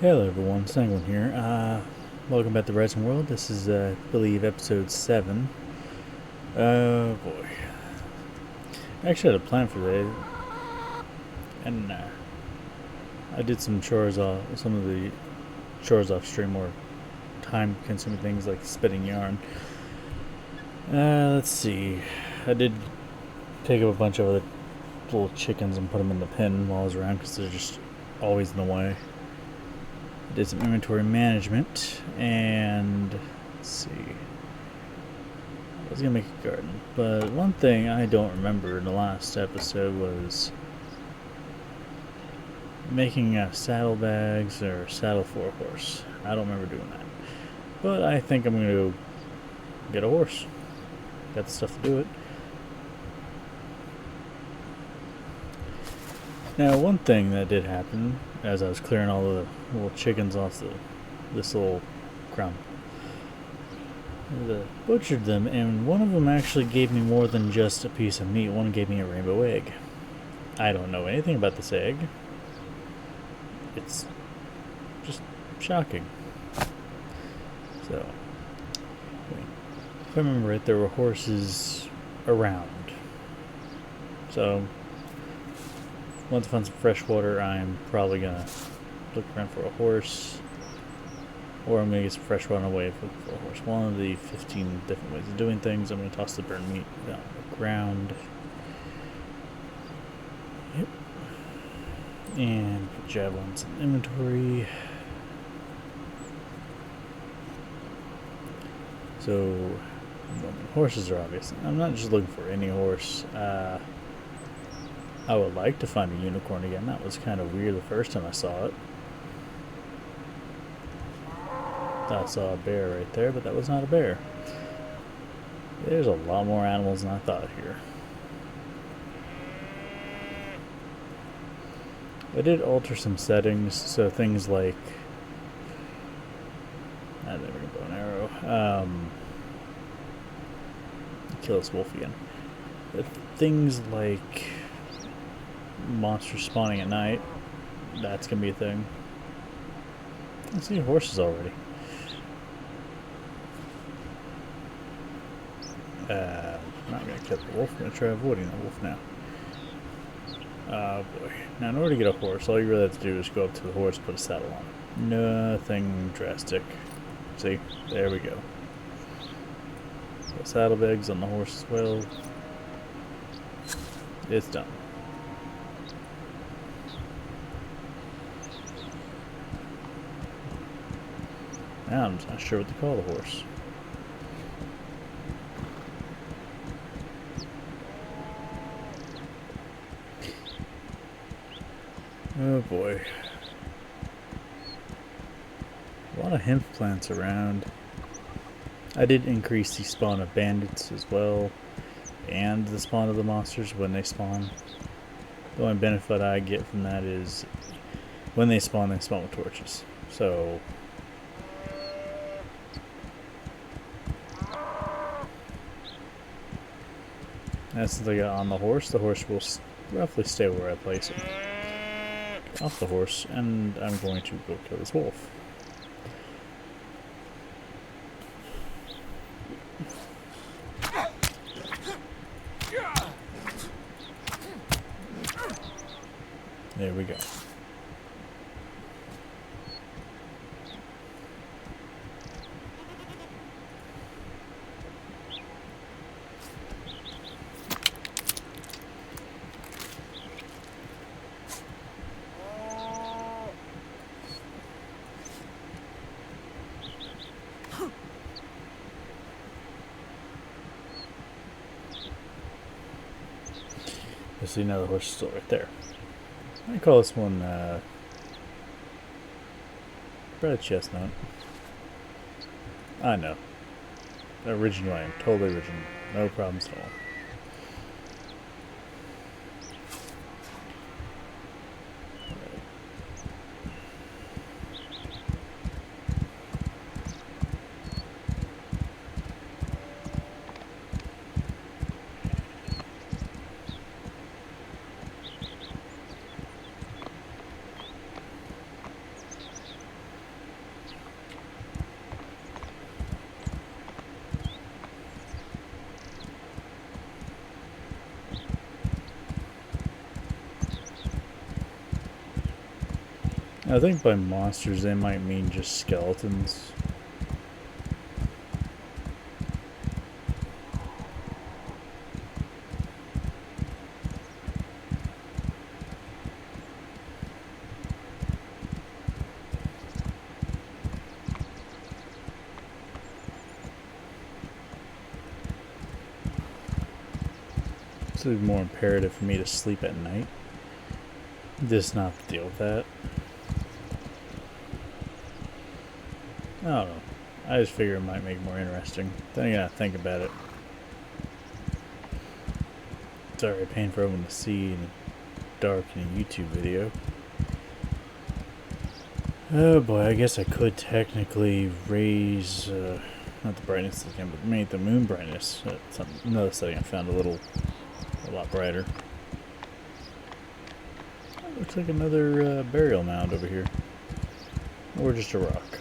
Hello everyone, Sanguine here. Welcome back to Rising World. This is, I believe, episode 7. Oh boy. I actually had a plan for today, and I did some of the chores off stream, more time consuming things like spitting yarn. Let's see. I did pick up a bunch of other little chickens and put them in the pen while I was around because they're just always in the way. Did some inventory management, and let's see. I was gonna make a garden, but one thing I don't remember in the last episode was making saddlebags or saddle for a horse. I don't remember doing that, but I think I'm gonna go get a horse. Got the stuff to do it. Now, one thing that did happen as I was clearing all the little chickens off this little crumb, I butchered them, and one of them actually gave me more than just a piece of meat. One gave me a rainbow egg. I don't know anything about this egg. It's just shocking. So, if I remember right, there were horses around. So, once I find some fresh water, I'm probably gonna look around for a horse, or I'm gonna get some fresh water away for a horse. One of the 15 different ways of doing things. I'm gonna toss the burnt meat down on the ground. Yep. And put javelins in inventory. So, horses are obvious. I'm not just looking for any horse. I would like to find a unicorn again. That was kind of weird the first time I saw it. I saw a bear right there, but that was not a bear. There's a lot more animals than I thought here. I did alter some settings, so things like... there we go, bow and arrow. Kill this wolf again. Things like monsters spawning at night, that's gonna be a thing. I see horses already. I'm not gonna kill the wolf, I'm gonna try avoiding the wolf now. Oh boy. Now in order to get a horse, all you really have to do is go up to the horse and put a saddle on. Nothing drastic. See? There we go. Put saddlebags on the horse as well. It's done. Now I'm not sure what to call the horse. Oh boy. A lot of hemp plants around. I did increase the spawn of bandits as well, and the spawn of the monsters when they spawn. The only benefit I get from that is when they spawn with torches. So that's the thing on the horse will roughly stay where I place him. Off the horse, and I'm going to go kill this wolf. There we go. You see now the horse is still right there. I call this one red chestnut. I know. Original, I am totally original. No problems at all. I think by monsters they might mean just skeletons. It's more imperative for me to sleep at night. Just not to deal with that. I don't know. I just figure it might make it more interesting. Then you gotta think about it. It's already paying for everyone to see in the dark in a YouTube video. Oh boy, I guess I could technically raise, not the brightness again, but make the moon brightness. Another setting I found a lot brighter. Looks like another burial mound over here. Or just a rock.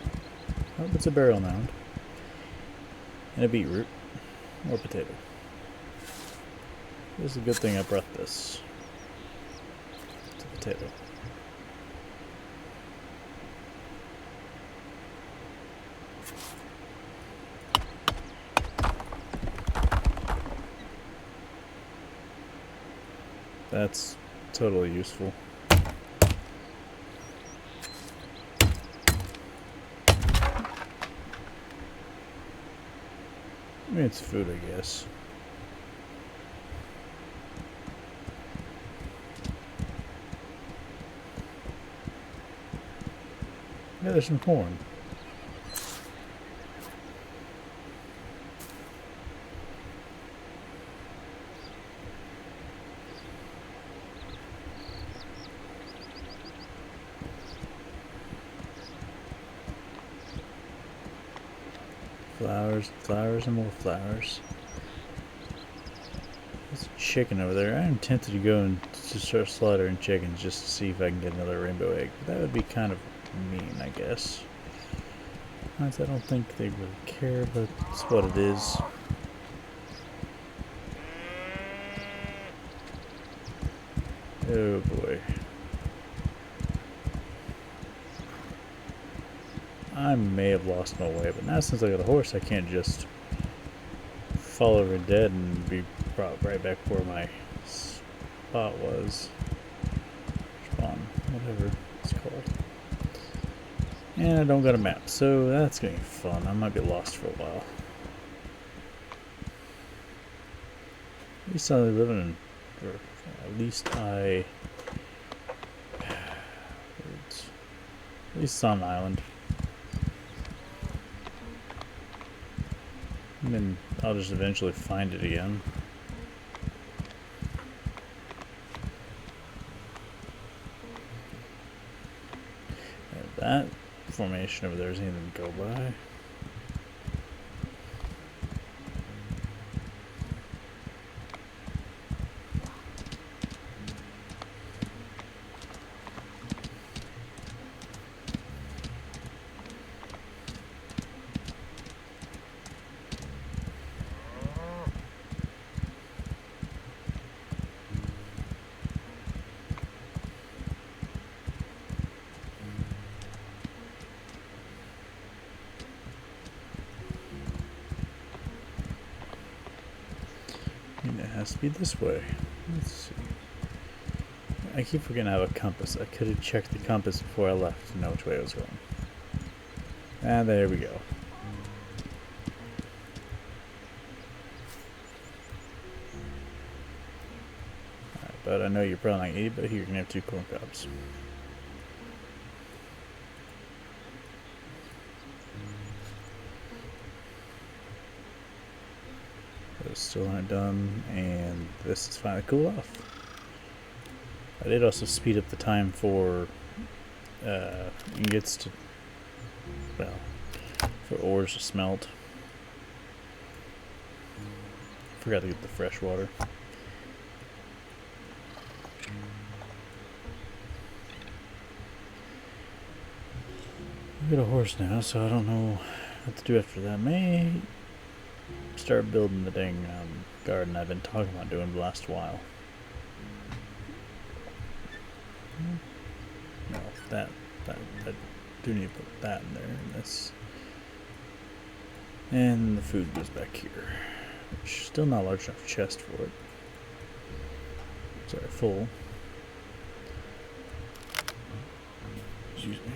Oh, it's a burial mound. And a beetroot. Or potato. It's a good thing I brought this. It's a potato. That's totally useful. I mean, it's food, I guess. Yeah, there's some corn. Flowers, flowers, and more flowers. There's a chicken over there. I'm tempted to go and start slaughtering chickens just to see if I can get another rainbow egg. But that would be kind of mean, I guess. I don't think they really care, but it's what it is. Oh boy. I may have lost my way, but now since I got a horse, I can't just fall over dead and be brought right back where my spot was. Spawn, whatever it's called. And I don't got a map, so that's gonna be fun. I might be lost for a while. At least I live in, or at least at least it's on an island. And then I'll just eventually find it again. And that formation over there isn't even to go by. It has to be this way. Let's see. I keep forgetting I have a compass. I could have checked the compass before I left to know which way I was going. And there we go. Alright, but I know you're probably not gonna eat, but here you can have 2 corn cobs. Those still aren't done, and this is finally cool off. I did also speed up the time for ingots to, well, for ores to smelt. Forgot to get the fresh water. I got a horse now, so I don't know what to do after that. May start building the dang garden I've been talking about doing the last while. No, I do need to put that in there. And this. And the food goes back here. Which still not a large enough chest for it. Sorry, full. Excuse me.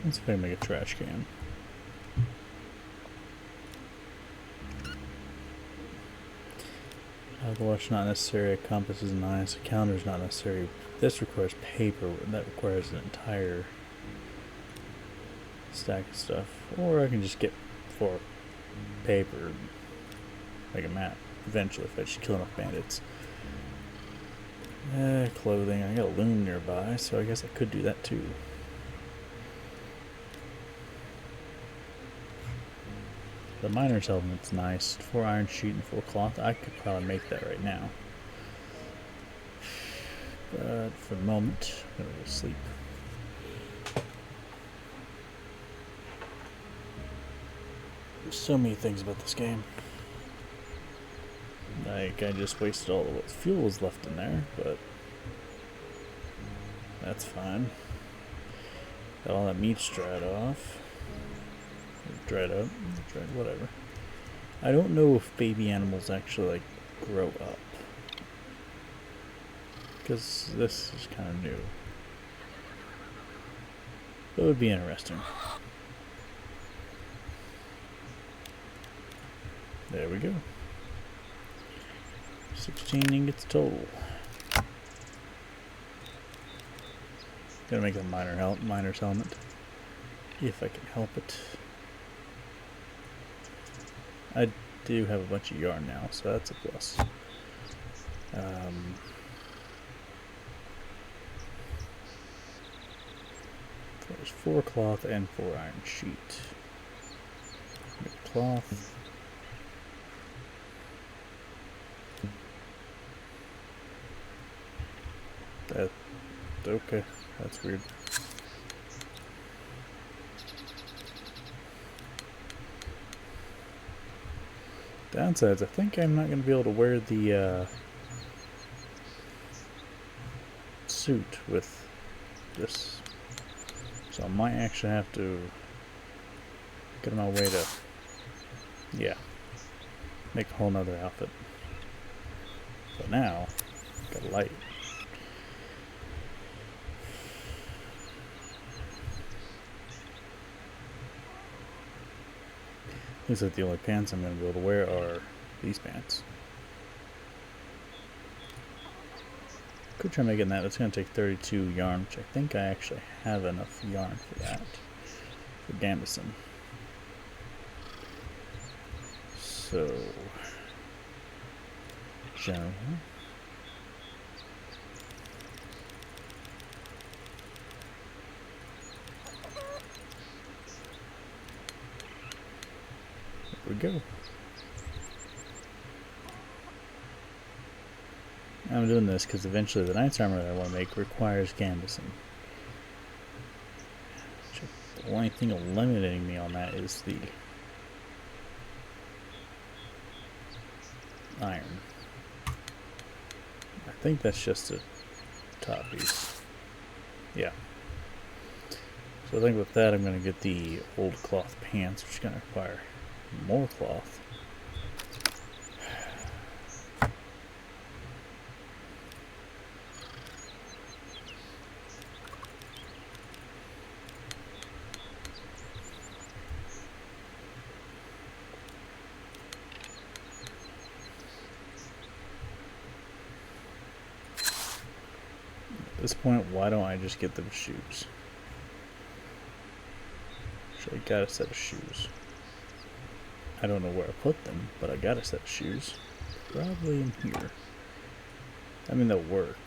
Let's see if I can make a trash can. The watch not necessary. A compass is nice. A calendar is not necessary. This requires paper. That requires an entire stack of stuff. Or I can just get 4 paper, make a map. Eventually, if I just kill enough bandits. Clothing. I got a loom nearby, so I guess I could do that too. The miner's helmet's nice. 4 iron sheet and 4 cloth. I could probably make that right now. But for the moment, I'm gonna go to sleep. There's so many things about this game. Like, I just wasted all the fuel was left in there, but that's fine. Got all that meat's dried off. Dried up, dried, whatever. I don't know if baby animals actually like grow up, because this is kind of new. It would be interesting. There we go. 16 ingots total. Gonna make a miner's helmet, if I can help it. I do have a bunch of yarn now, so that's a plus. There's 4 cloth and 4 iron sheet. Make cloth. That okay. That's weird. Downsides, I think I'm not going to be able to wear the suit with this, so I might actually have to get on my way to, yeah, make a whole nother outfit. But now, got a light. Looks like the only pants I'm going to be able to wear are these pants. Could try making that. It's going to take 32 yarn, which I think I actually have enough yarn for that. For Gambison. So, general. We go. I'm doing this because eventually the knight's armor that I want to make requires Gambison. The only thing eliminating me on that is the iron. I think that's just a top piece. Yeah. So I think with that I'm going to get the old cloth pants, which is going to require more cloth. At this point, why don't I just get them shoes? So I got a set of shoes. I don't know where I put them, but I got a set of shoes. Probably in here. I mean, they'll work.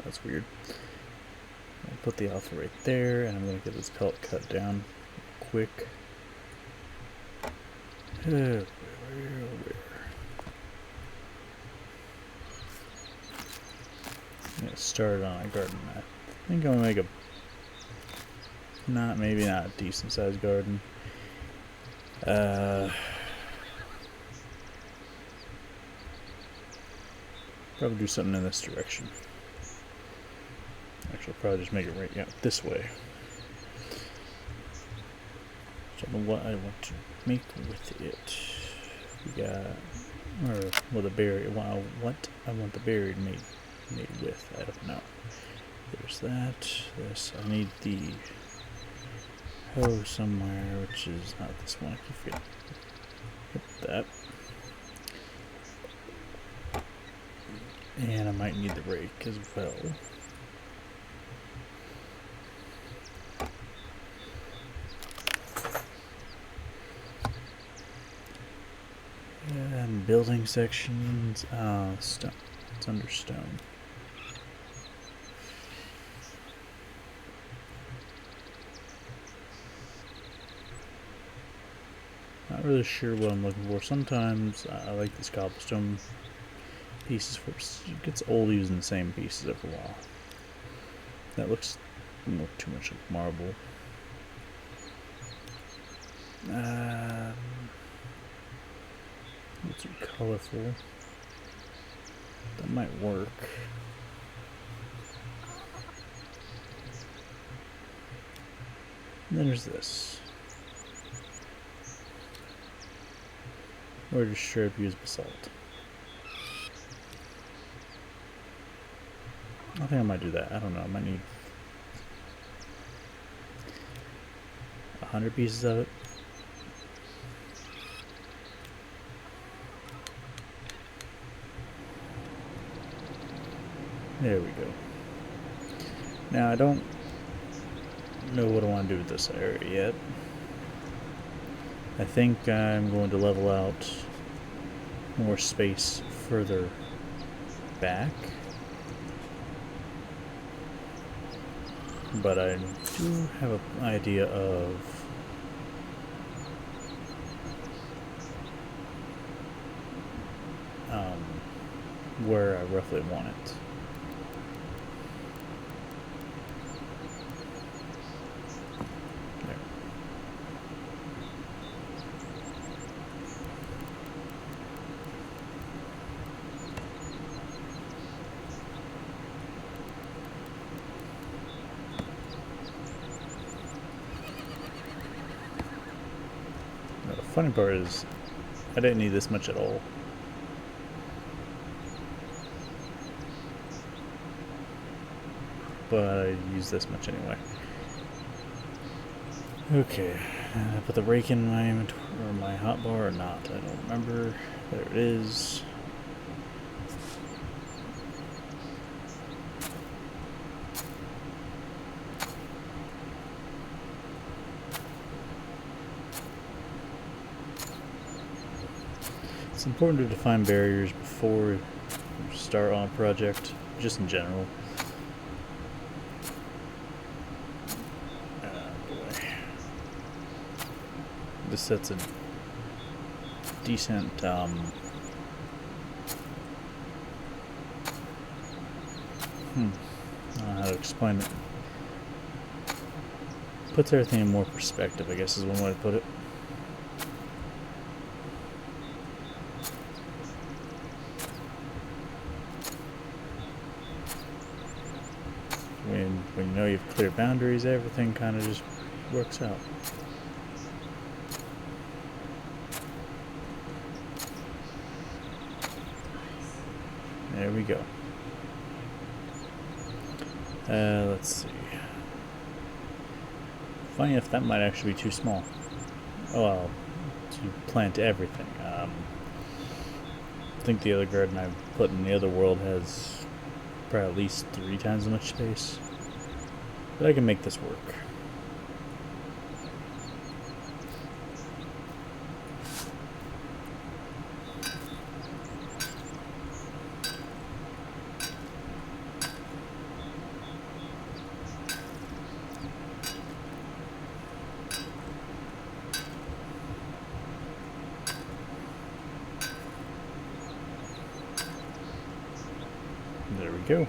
That's weird. I'll put the alpha right there, and I'm going to get this pellet cut down quick. Where? I'm gonna start on a garden. I think I'm gonna make a maybe not a decent sized garden. Probably do something in this direction. Actually, I'll probably just make it right this way. So I don't know what I want to make with it. We got, or well, the berry. What I want the berry made with. I don't know. There's that. This. I need the hoe somewhere, which is not this one. I keep forgetting. That. And I might need the rake as well. And building sections. Stone. It's under stone. Not really sure what I'm looking for. Sometimes I like these cobblestone pieces for it gets old using the same pieces after a while. That looks too much like marble. It's too colorful. That might work. And then there's this. Or just straight up use basalt. I think I might do that. I don't know. I might need 100 pieces of it. There we go. Now I don't know what I want to do with this area yet. I think I'm going to level out more space further back. But I do have an idea of where I roughly want it. There. Now, the funny part is I didn't need this much at all. But I use this much anyway. Okay, I put the rake in my inventory, or my hotbar or not, I don't remember. There it is. It's important to define barriers before you start on a project, just in general. This sets a decent I don't know how to explain it. Puts everything in more perspective, I guess is one way to put it. When you know you have clear boundaries, everything kind of just works out. There we go. Let's see. Funny enough, that might actually be too small. Oh, well, to plant everything. I think the other garden I put in the other world has probably at least 3 times as much space. But I can make this work. There we go.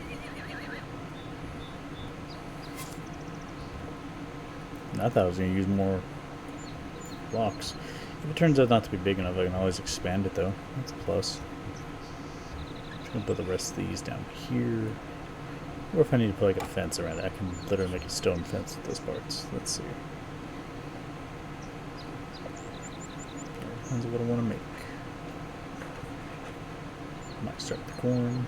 I thought I was going to use more blocks. If it turns out not to be big enough, I can always expand it though. That's a plus. I'm just gonna put the rest of these down here. Or if I need to put like a fence around it, I can literally make a stone fence with those parts. Let's see. Depends on what I want to make. Might start with the corn.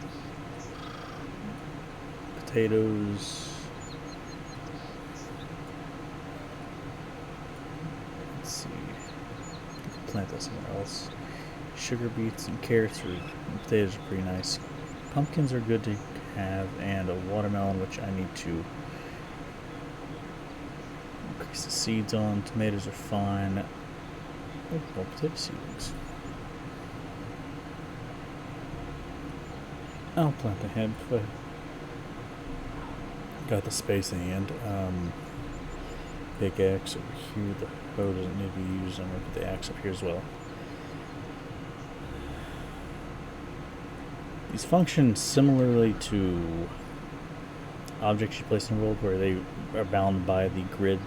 Potatoes. Let's see. Plant that somewhere else. Sugar beets and carrots and potatoes are pretty nice. Pumpkins are good to have, and a watermelon, which I need to increase the seeds on. Tomatoes are fine. Oh, more potato seeds. I'll plant ahead if I got the space in the end. Pickaxe over here. The hoe doesn't need to be used. I'm going to put the axe up here as well. These function similarly to objects you place in the world where they are bound by the grid.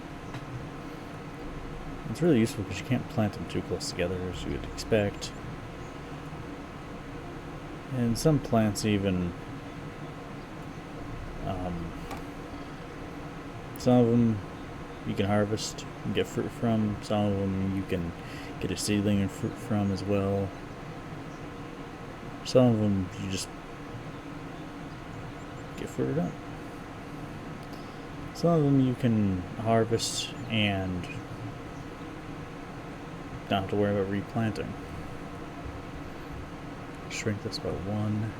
It's really useful because you can't plant them too close together as you would expect. And some plants even, some of them you can harvest and get fruit from. Some of them you can get a seedling and fruit from as well. Some of them you just get fruited up. Some of them you can harvest and don't have to worry about replanting. Shrink this by 1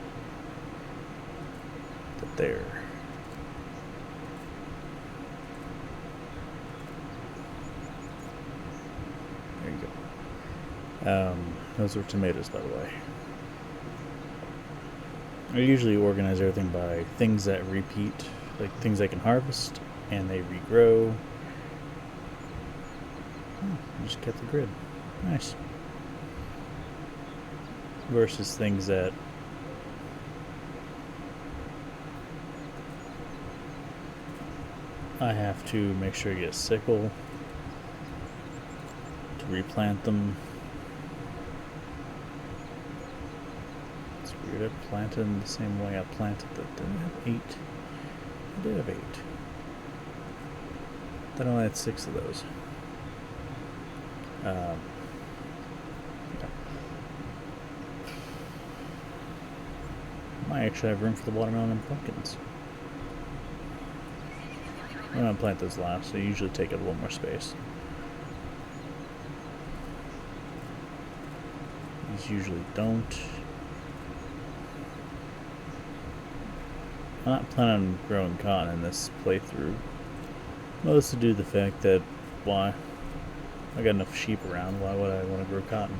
to there. There you go. Those are tomatoes, by the way. I usually organize everything by things that repeat, like things I can harvest and they regrow. Oh, I just kept the grid. Nice. Versus things that I have to make sure I get a sickle to replant them. It's weird, I planted them the same way I planted them. Did I have 8? I did have 8. Then I had 6 of those. Yeah. Might actually have room for the watermelon and pumpkins. I'm going to plant those last, so usually take up a little more space. These usually don't. I'm not planning on growing cotton in this playthrough. Mostly due to the fact that, why? I got enough sheep around, why would I want to grow cotton?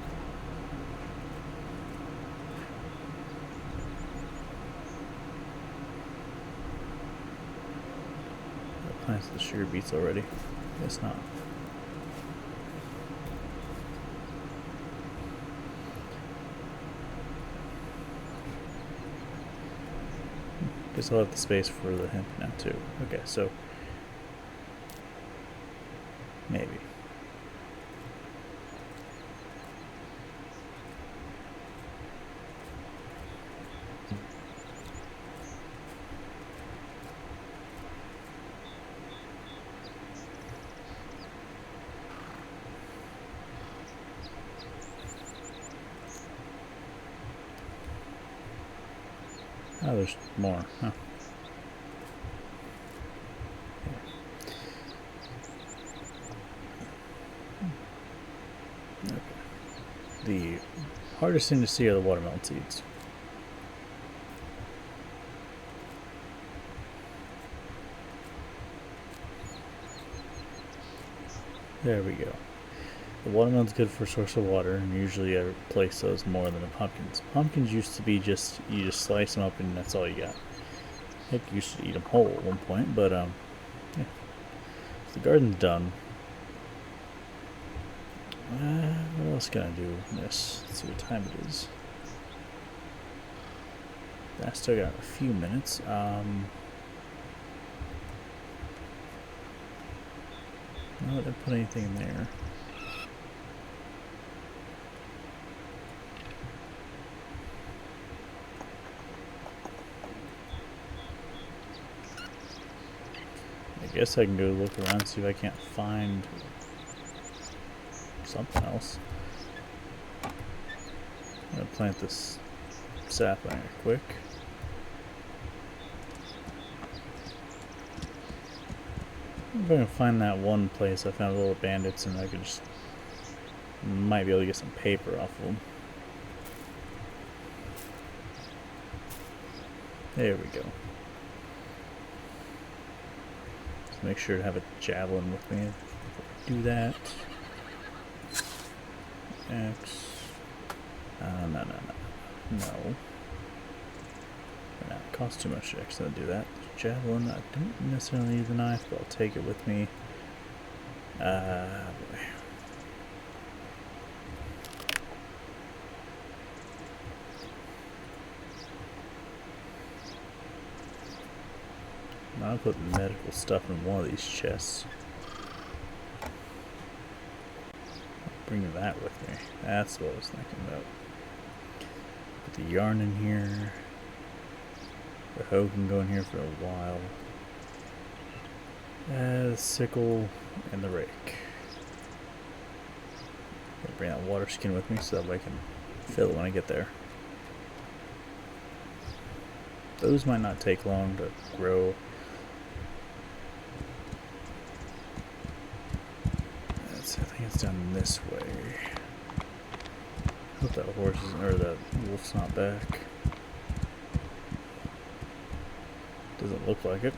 I planted the sugar beets already. Guess not. Guess I'll have the space for the hemp now too. Okay, so maybe. Oh, there's more, huh? Okay. The hardest thing to see are the watermelon seeds. There we go. The watermelon's good for a source of water, and usually I place those more than the pumpkins. Pumpkins used to be just, you just slice them up and that's all you got. Heck, you used to eat them whole at one point, but yeah. So the garden's done. What else can I do in this? Let's see what time it is. I still got a few minutes. No, I didn't put anything in there. guess I can go look around and see if I can't find something else. I'm gonna plant this sapling real quick. If I can find that one place I found little bandits, and I could just might be able to get some paper off of them. There we go. Just make sure to have a javelin with me. Do that. X. No. No. It costs too much X to do that. Javelin, I don't necessarily need the knife, but I'll take it with me. Boy. I'll put medical stuff in one of these chests. Bring that with me. That's what I was thinking about. Put the yarn in here. The hoe can go in here for a while. The sickle and the rake. I'll bring that water skin with me so that way I can fill it when I get there. Those might not take long to grow. I think it's done this way. Hope that horse isn't, or that wolf's not back. Doesn't look like it.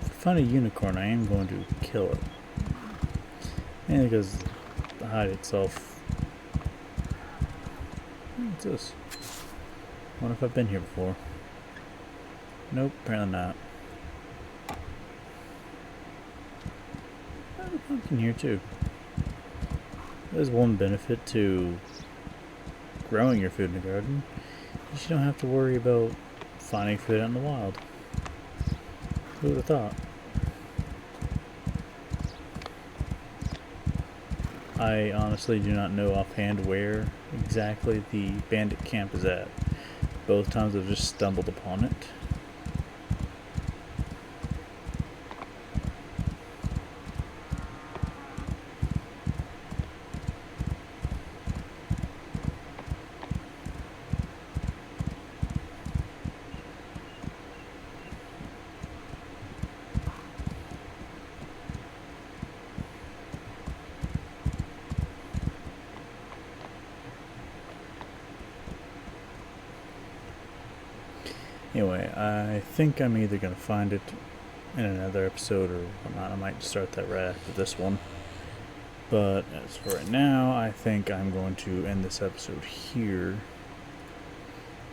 If I find a unicorn, I am going to kill it. Mainly because the hide itself. What's this? I wonder if I've been here before. Nope, apparently not. There's a pumpkin here too. There's one benefit to growing your food in the garden. You don't have to worry about finding food out in the wild. Who would have thought? I honestly do not know offhand where exactly the bandit camp is at. Both times I've just stumbled upon it. Anyway, I think I'm either going to find it in another episode or whatnot. I might start that right after this one. But as for right now, I think I'm going to end this episode here.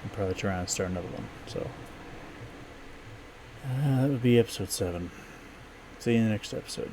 And probably try and start another one. So, that would be episode 7. See you in the next episode.